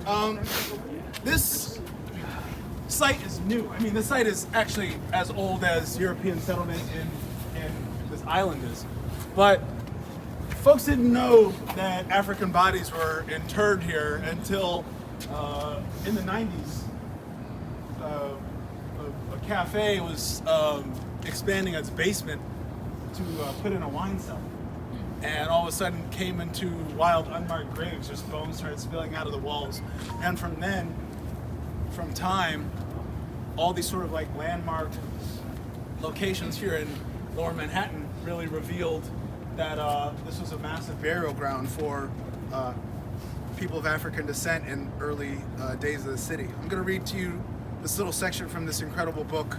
Um, this site is new. I mean, this site is actually as old as European settlement in this island is. But folks didn't know that African bodies were interred here until in the 90s. A cafe was expanding its basement to put in a wine cellar. And all of a sudden came into wild unmarked graves, just bones started spilling out of the walls. And from time, all these sort of like landmarked locations here in Lower Manhattan really revealed that this was a massive burial ground for people of African descent in early days of the city. I'm going to read to you this little section from this incredible book.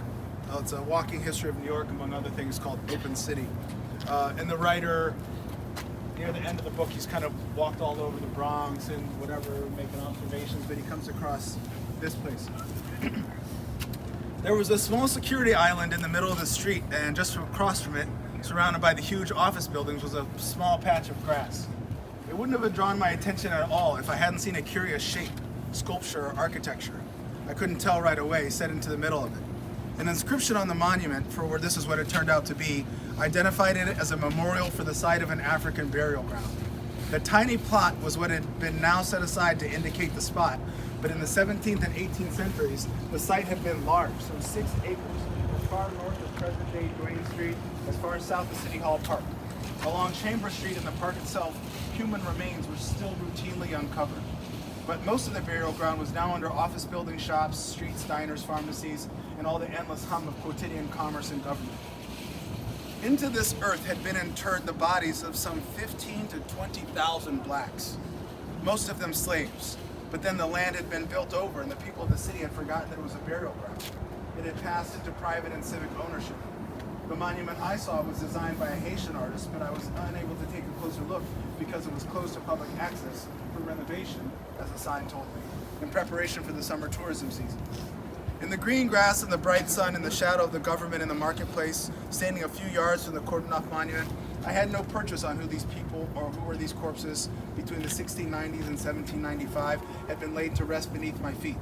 It's a walking history of New York, among other things, called Open City. And the writer, near the end of the book, he's kind of walked all over the Bronx and whatever, making observations, but he comes across this place. There was a small security island in the middle of the street, and just across from it, surrounded by the huge office buildings, was a small patch of grass. It wouldn't have drawn my attention at all if I hadn't seen a curious shape, sculpture, or architecture. I couldn't tell right away, set into the middle of it. An inscription on the monument, for where this is what it turned out to be, identified it as a memorial for the site of an African burial ground. The tiny plot was what had been now set aside to indicate the spot, but in the 17th and 18th centuries, the site had been large, some 6 acres, as far north of present-day Duane Street, as far south of City Hall Park. Along Chamber Street and the park itself, human remains were still routinely uncovered. But most of the burial ground was now under office buildings, shops, streets, diners, pharmacies, and all the endless hum of quotidian commerce and government. Into this earth had been interred the bodies of some 15 to 20,000 blacks, most of them slaves. But then the land had been built over and the people of the city had forgotten that it was a burial ground. It had passed into private and civic ownership. The monument I saw was designed by a Haitian artist, but I was unable to take a closer look because it was closed to public access for renovation, as the sign told me, in preparation for the summer tourism season. In the green grass and the bright sun and the shadow of the government in the marketplace, standing a few yards from the cordoned off monument, I had no purchase on who these people or who were these corpses between the 1690s and 1795 had been laid to rest beneath my feet.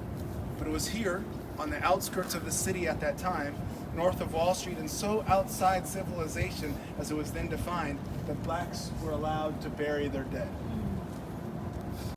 But it was here, on the outskirts of the city at that time, north of Wall Street and so outside civilization as it was then defined, that blacks were allowed to bury their dead.